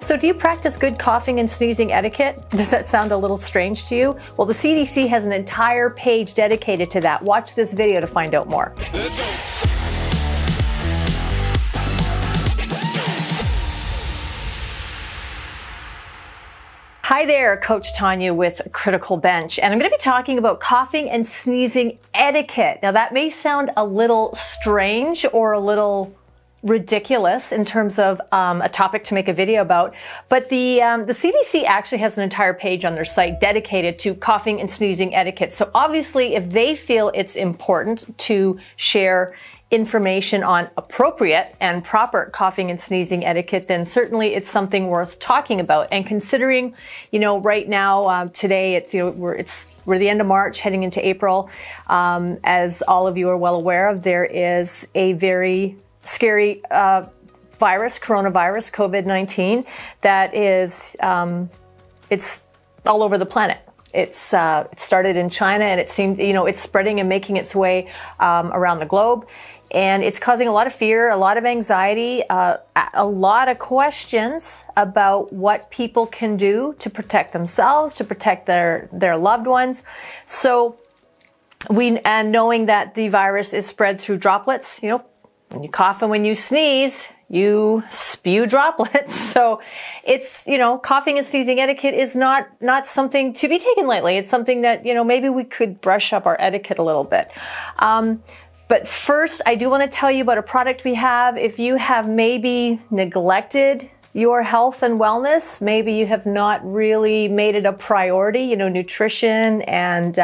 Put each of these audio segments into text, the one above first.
So do you practice good coughing and sneezing etiquette? Does that sound a little strange to you? Well, the CDC has an entire page dedicated to that. Watch this video to find out more. Let's go. Hi there, Coach Tonya with Criticalbench, and I'm going to be talking about coughing and sneezing etiquette. Now that may sound a little strange or a little ridiculous in terms of a topic to make a video about, but the CDC actually has an entire page on their site dedicated to coughing and sneezing etiquette. So obviously, if they feel it's important to share information on appropriate and proper coughing and sneezing etiquette, then certainly it's something worth talking about. And considering, you know, right now, today it's, you know, we're the end of March, heading into April. As all of you are well aware of, there is a very scary virus, coronavirus, COVID-19, that is, it's all over the planet. It started in China, and it seemed, you know, it's spreading and making its way around the globe. And it's causing a lot of fear, a lot of anxiety, a lot of questions about what people can do to protect themselves, to protect their loved ones. So and knowing that the virus is spread through droplets, you know, when you cough and when you sneeze, you spew droplets. So it's, you know, coughing and sneezing etiquette is not something to be taken lightly. It's something that, you know, maybe we could brush up our etiquette a little bit. But first, I do want to tell you about a product we have. If you have maybe neglected your health and wellness, maybe you have not really made it a priority, you know, nutrition and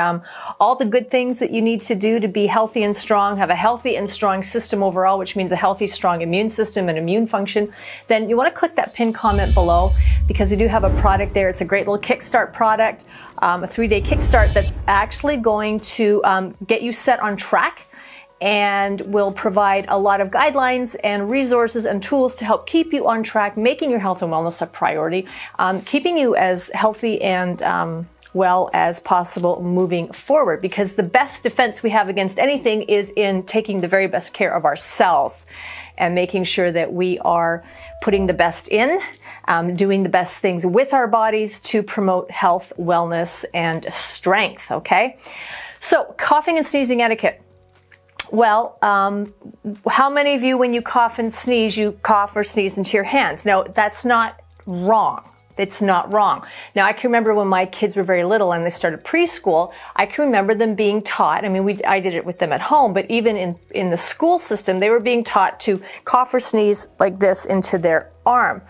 all the good things that you need to do to be healthy and strong, have a healthy and strong system overall, which means a healthy, strong immune system and immune function, then you want to click that pinned comment below, because we do have a product there. It's a great little kickstart product, a 3-day kickstart that's actually going to get you set on track, and will provide a lot of guidelines and resources and tools to help keep you on track, making your health and wellness a priority, keeping you as healthy and well as possible moving forward. Because the best defense we have against anything is in taking the very best care of ourselves and making sure that we are putting the best in, doing the best things with our bodies to promote health, wellness, and strength, okay? So, coughing and sneezing etiquette. Well, how many of you, when you cough and sneeze, you cough or sneeze into your hands? Now, that's not wrong. It's not wrong. Now, I can remember when my kids were very little and they started preschool, I can remember them being taught, I mean, I did it with them at home, but even in the school system, they were being taught to cough or sneeze like this into their arm.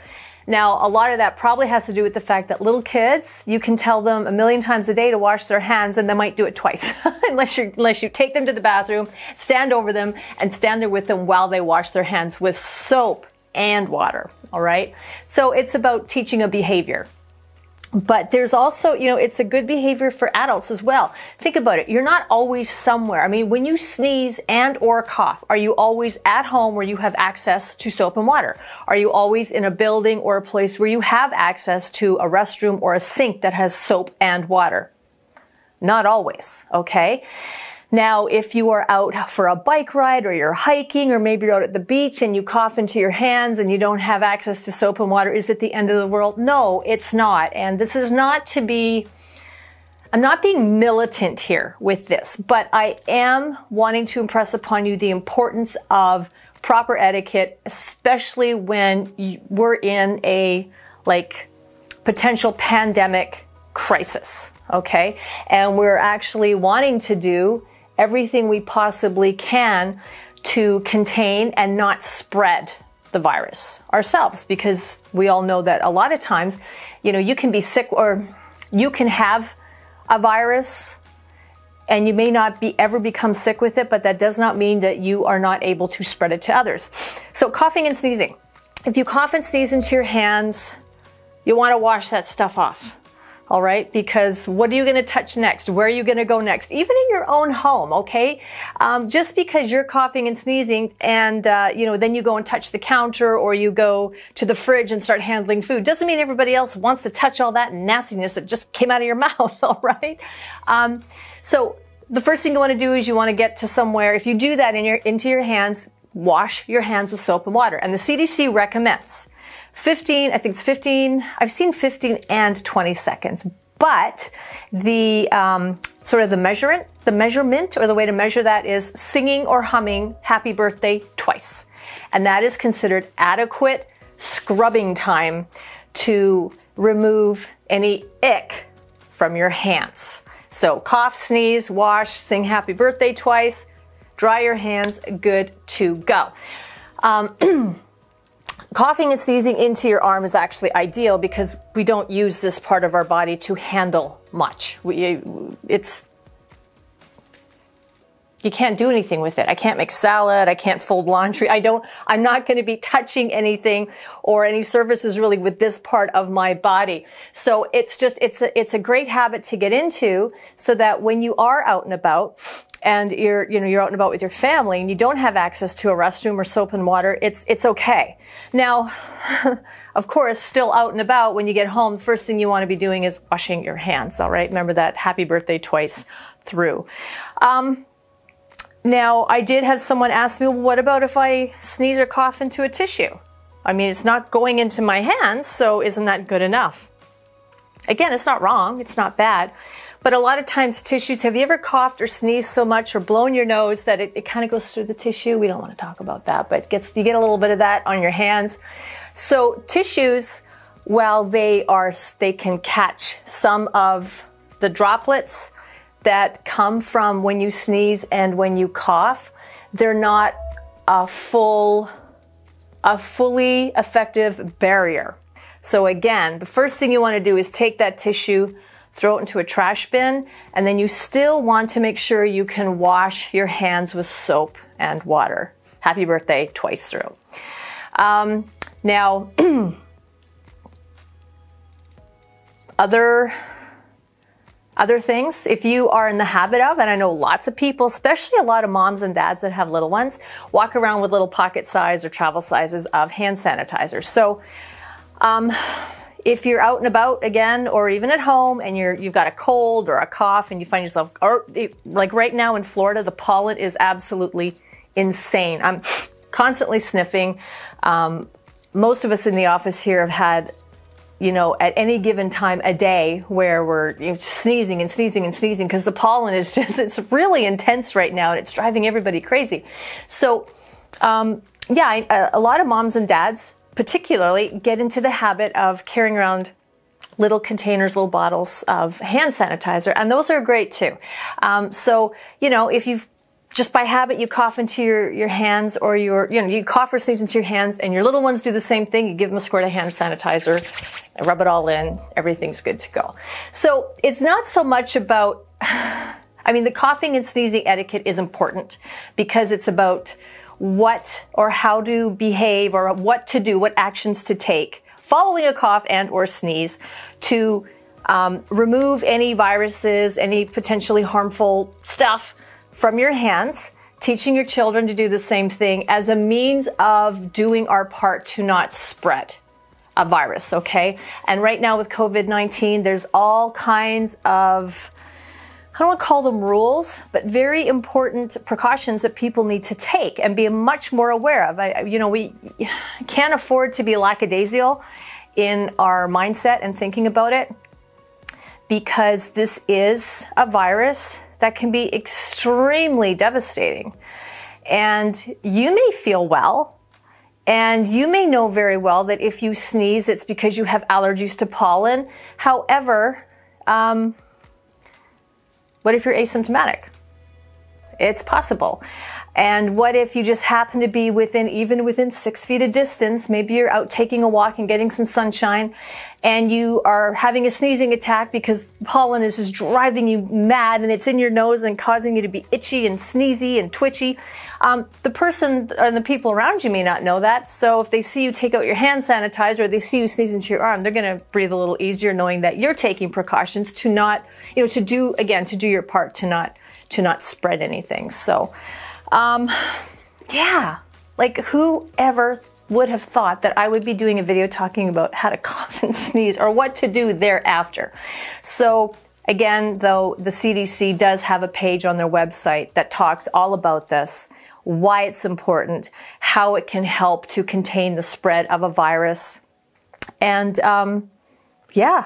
Now, a lot of that probably has to do with the fact that little kids, you can tell them a million times a day to wash their hands, and they might do it twice, unless you take them to the bathroom, stand over them, and stand there with them while they wash their hands with soap and water, all right? So it's about teaching a behavior. But there's also, you know, it's a good behavior for adults as well. Think about it. You're not always somewhere. I mean, when you sneeze and or cough, are you always at home where you have access to soap and water? Are you always in a building or a place where you have access to a restroom or a sink that has soap and water? Not always, okay? Now, if you are out for a bike ride or you're hiking or maybe you're out at the beach and you cough into your hands and you don't have access to soap and water, is it the end of the world? No, it's not. And this is not to be, I'm not being militant here with this, but I am wanting to impress upon you the importance of proper etiquette, especially when we're in a potential pandemic crisis, okay? And we're actually wanting to do everything we possibly can to contain and not spread the virus ourselves, because we all know that a lot of times, you know, you can be sick or you can have a virus and you may not ever become sick with it, but that does not mean that you are not able to spread it to others. So coughing and sneezing. If you cough and sneeze into your hands, you want to wash that stuff off. All right, because what are you going to touch next? Where are you going to go next? Even in your own home, okay? Just because you're coughing and sneezing and, you know, then you go and touch the counter or you go to the fridge and start handling food doesn't mean everybody else wants to touch all that nastiness that just came out of your mouth, all right? So the first thing you want to do is you want to get to somewhere. If you do that into your hands, wash your hands with soap and water. And the CDC recommends 15, I think it's 15, I've seen 15 and 20 seconds. But the sort of the measurement or the way to measure that is singing or humming happy birthday twice. And that is considered adequate scrubbing time to remove any ick from your hands. So cough, sneeze, wash, sing happy birthday twice, dry your hands, good to go. Coughing and sneezing into your arm is actually ideal because we don't use this part of our body to handle much. You can't do anything with it. I can't make salad. I can't fold laundry. I'm not going to be touching anything or any surfaces really with this part of my body. So it's a great habit to get into so that when you are out and about and you're out and about with your family and you don't have access to a restroom or soap and water, it's okay. Now, of course, still out and about when you get home, the first thing you want to be doing is washing your hands. All right. Remember that happy birthday twice through. Now, I did have someone ask me, well, what about if I sneeze or cough into a tissue? I mean, it's not going into my hands, so isn't that good enough? Again, it's not wrong. It's not bad. But a lot of times tissues, have you ever coughed or sneezed so much or blown your nose that it kind of goes through the tissue? We don't want to talk about that, but you get a little bit of that on your hands. So tissues, while they can catch some of the droplets that come from when you sneeze and when you cough, they're not a fully effective barrier. So again, the first thing you want to do is take that tissue, throw it into a trash bin, and then you still want to make sure you can wash your hands with soap and water. Happy birthday twice through. Now, other things, if you are in the habit of, and I know lots of people, especially a lot of moms and dads that have little ones, walk around with little pocket size or travel sizes of hand sanitizer. So if you're out and about again, or even at home and you've got a cold or a cough and you find yourself, or like right now in Florida, the pollen is absolutely insane. I'm constantly sniffing. Most of us in the office here have had, at any given time a day where we're sneezing and sneezing and sneezing because the pollen is it's really intense right now and it's driving everybody crazy. So, a lot of moms and dads particularly get into the habit of carrying around little containers, little bottles of hand sanitizer, and those are great too. So, if you've just by habit, you cough into your hands, or you cough or sneeze into your hands, and your little ones do the same thing. You give them a squirt of hand sanitizer, and rub it all in. Everything's good to go. So it's not so much about, the coughing and sneezing etiquette is important because it's about what or how to behave or what to do, what actions to take following a cough and or sneeze to remove any viruses, any potentially harmful stuff from your hands, teaching your children to do the same thing as a means of doing our part to not spread a virus, okay? And right now with COVID-19, there's all kinds of, I don't want to call them rules, but very important precautions that people need to take and be much more aware of. We can't afford to be lackadaisical in our mindset and thinking about it, because this is a virus that can be extremely devastating. And you may feel well, and you may know very well that if you sneeze, it's because you have allergies to pollen. However, what if you're asymptomatic? It's possible. And what if you just happen to be even within 6 feet of distance, maybe you're out taking a walk and getting some sunshine, and you are having a sneezing attack because pollen is just driving you mad and it's in your nose and causing you to be itchy and sneezy and twitchy. The person and the people around you may not know that. So if they see you take out your hand sanitizer or they see you sneeze into your arm, they're going to breathe a little easier knowing that you're taking precautions to not, to do your part to not spread anything. So, like whoever would have thought that I would be doing a video talking about how to cough and sneeze or what to do thereafter. So again, though, the CDC does have a page on their website that talks all about this, why it's important, how it can help to contain the spread of a virus, And yeah,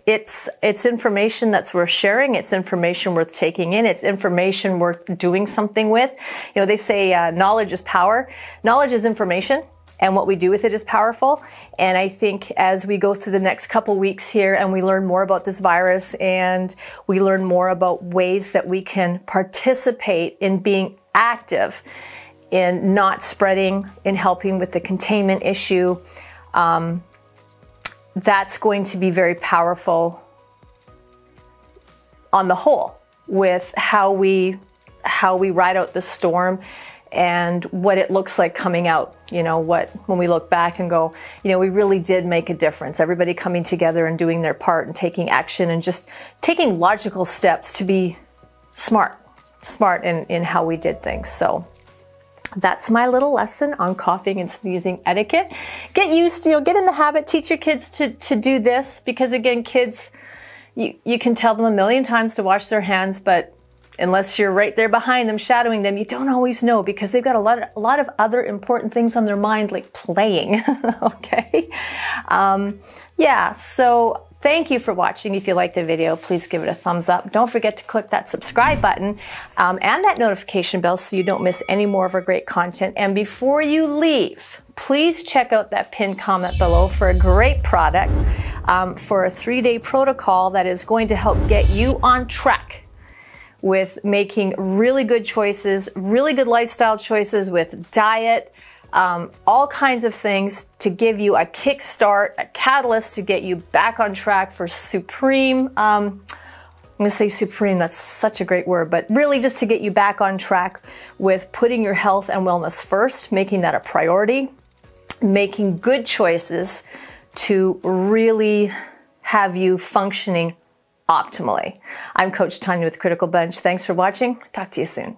it's information that's worth sharing. It's information worth taking in. It's information worth doing something with. You know, they say knowledge is power. Knowledge is information, and what we do with it is powerful. And I think as we go through the next couple weeks here and we learn more about this virus and we learn more about ways that we can participate in being active, in not spreading, in helping with the containment issue, that's going to be very powerful on the whole with how we ride out the storm and what it looks like coming out. You know, when we look back and go, you know, we really did make a difference. Everybody coming together and doing their part and taking action and just taking logical steps to be smart in how we did things. So that's my little lesson on coughing and sneezing etiquette. Get used to, you know, get in the habit, teach your kids to do this, because again, kids, you can tell them a million times to wash their hands, but unless you're right there behind them, shadowing them, you don't always know, because they've got a lot of other important things on their mind, like playing. Okay. Yeah. So thank you for watching. If you liked the video, please give it a thumbs up. Don't forget to click that subscribe button and that notification bell so you don't miss any more of our great content. And before you leave, please check out that pinned comment below for a great product for a 3-day protocol that is going to help get you on track with making really good choices, really good lifestyle choices with diet, all kinds of things to give you a kickstart, a catalyst to get you back on track for supreme, I'm going to say supreme, that's such a great word, but really just to get you back on track with putting your health and wellness first, making that a priority, making good choices to really have you functioning optimally. I'm Coach Tonya with Criticalbench. Thanks for watching. Talk to you soon.